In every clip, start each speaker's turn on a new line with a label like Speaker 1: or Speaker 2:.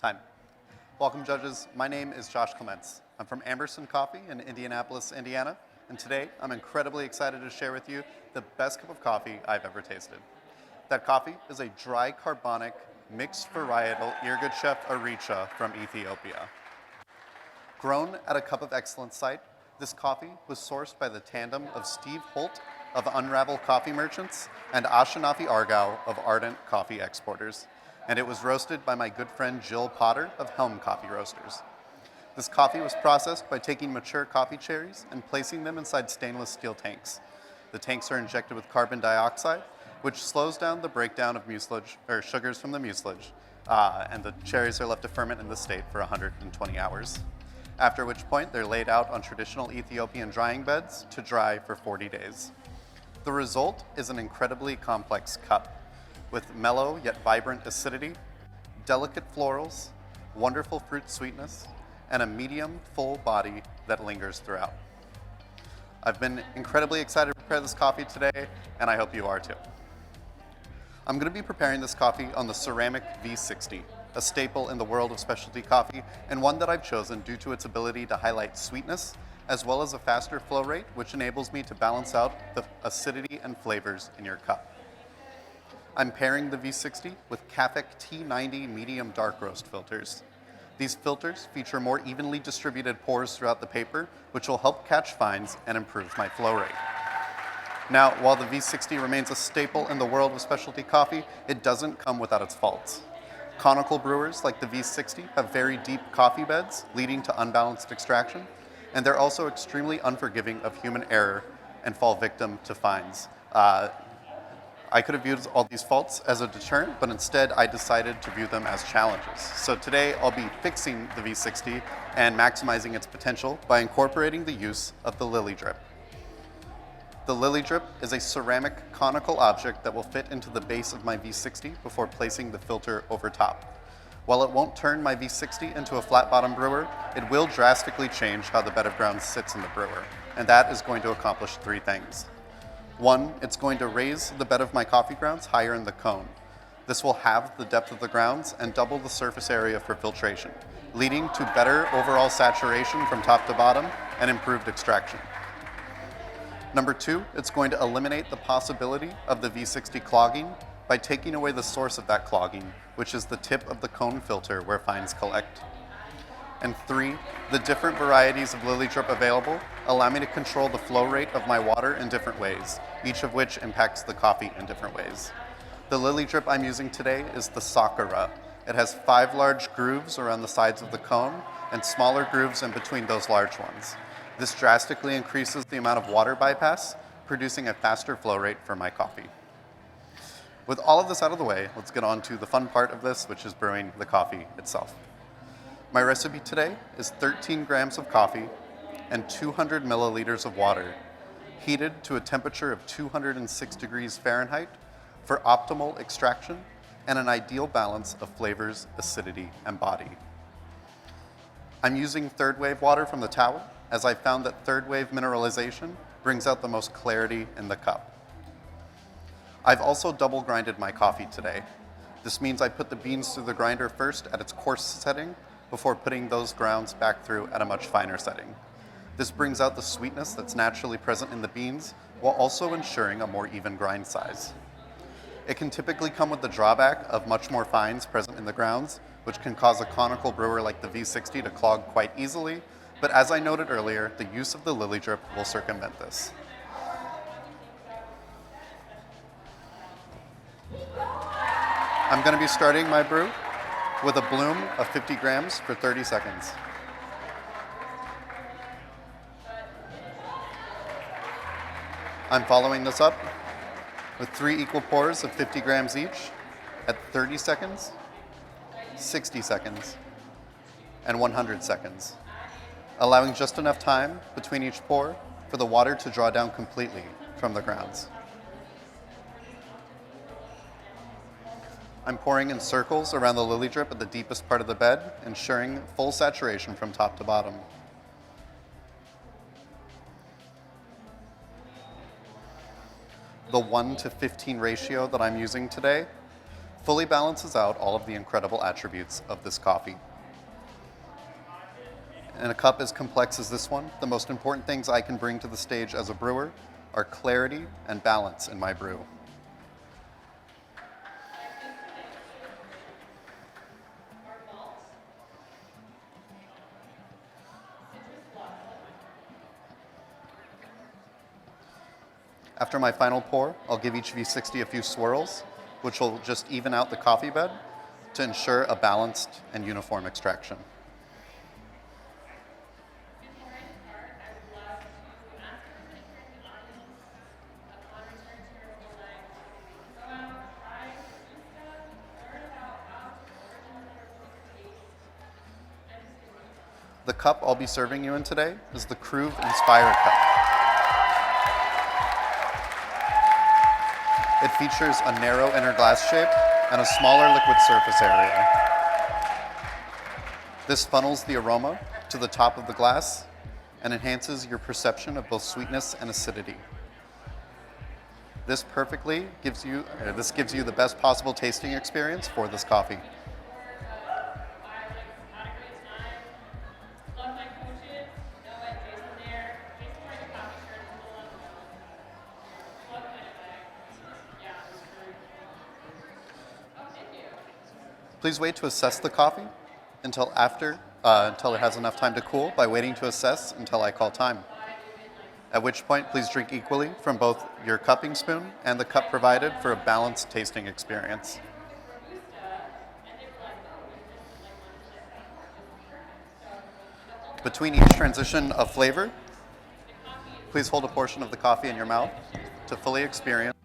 Speaker 1: Time. Welcome, judges. My name is Josh Clements. I'm from Amberson Coffee in Indianapolis, Indiana, and today I'm incredibly excited to share with you the best cup of coffee I've ever tasted. That coffee is a dry carbonic mixed varietal Irgid Chef Aricha from Ethiopia. Grown at a Cup of Excellence site, this coffee was sourced by the tandem of Steve Holt of Unravel Coffee Merchants and Ashanafi Argao of Ardent Coffee Exporters, and it was roasted by my good friend Jill Potter of Helm Coffee Roasters. This coffee was processed by taking mature coffee cherries and placing them inside stainless steel tanks. The tanks are injected with carbon dioxide, which slows down the breakdown of mucilage, or sugars from the mucilage, and the cherries are left to ferment in this state for 120 hours. After which point they're laid out on traditional Ethiopian drying beds to dry for 40 days. The result is an incredibly complex cup with mellow yet vibrant acidity, delicate florals, wonderful fruit sweetness, and a medium full body that lingers throughout. I've been incredibly excited to prepare this coffee today, and I hope you are too. I'm going to be preparing this coffee on the ceramic V60, a staple in the world of specialty coffee, and one that I've chosen due to its ability to highlight sweetness, as well as a faster flow rate, which enables me to balance out the acidity and flavors in your cup. I'm pairing the V60 with Cafec T90 medium dark roast filters. These filters feature more evenly distributed pores throughout the paper, which will help catch fines and improve my flow rate. Now, while the V60 remains a staple in the world of specialty coffee, it doesn't come without its faults. Conical brewers like the V60 have very deep coffee beds, leading to unbalanced extraction, and they're also extremely unforgiving of human error and fall victim to fines. I could have viewed all these faults as a deterrent, but instead I decided to view them as challenges. So today I'll be fixing the V60 and maximizing its potential by incorporating the use of the lily drip. The lily drip is a ceramic conical object that will fit into the base of my V60 before placing the filter over top. While it won't turn my V60 into a flat bottom brewer, it will drastically change how the bed of grounds sits in the brewer, and that is going to accomplish three things. One, it's going to raise the bed of my coffee grounds higher in the cone. This will halve the depth of the grounds and double the surface area for filtration, leading to better overall saturation from top to bottom and improved extraction. Number two, it's going to eliminate the possibility of the V60 clogging by taking away the source of that clogging, which is the tip of the cone filter where fines collect. And three, the different varieties of lily drip available allow me to control the flow rate of my water in different ways, each of which impacts the coffee in different ways. The lily drip I'm using today is the Sakura. It has 5 large grooves around the sides of the cone and smaller grooves in between those large ones. This drastically increases the amount of water bypass, producing a faster flow rate for my coffee. With all of this out of the way, let's get on to the fun part of this, which is brewing the coffee itself. My recipe today is 13 grams of coffee and 200 milliliters of water, heated to a temperature of 206 degrees Fahrenheit for optimal extraction and an ideal balance of flavors, acidity, and body. I'm using third wave water from the tower, as I found that third wave mineralization brings out the most clarity in the cup. I've also double grinded my coffee today. This means I put the beans through the grinder first at its coarse setting before putting those grounds back through at a much finer setting. This brings out the sweetness that's naturally present in the beans while also ensuring a more even grind size. It can typically come with the drawback of much more fines present in the grounds, which can cause a conical brewer like the V60 to clog quite easily, but as I noted earlier, the use of the lily drip will circumvent this. I'm going to be starting my brew with a bloom of 50 grams for 30 seconds. I'm following this up with 3 equal pours of 50 grams each at 30 seconds, 60 seconds, and 100 seconds, allowing just enough time between each pour for the water to draw down completely from the grounds. I'm pouring in circles around the lily drip at the deepest part of the bed, ensuring full saturation from top to bottom. The 1 to 15 ratio that I'm using today fully balances out all of the incredible attributes of this coffee. In a cup as complex as this one, the most important things I can bring to the stage as a brewer are clarity and balance in my brew. After my final pour, I'll give each V60 a few swirls, which will just even out the coffee bed to ensure a balanced and uniform extraction. The cup I'll be serving you in today is the Crew Inspire Cup. It features a narrow inner glass shape and a smaller liquid surface area. This funnels the aroma to the top of the glass and enhances your perception of both sweetness and acidity. This gives you the best possible tasting experience for this coffee. Please wait to assess the coffee until it has enough time to cool by waiting to assess until I call time. At which point, please drink equally from both your cupping spoon and the cup provided for a balanced tasting experience. Between each transition of flavor, please hold a portion of the coffee in your mouth to fully experience.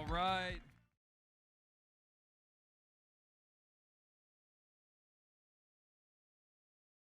Speaker 2: right.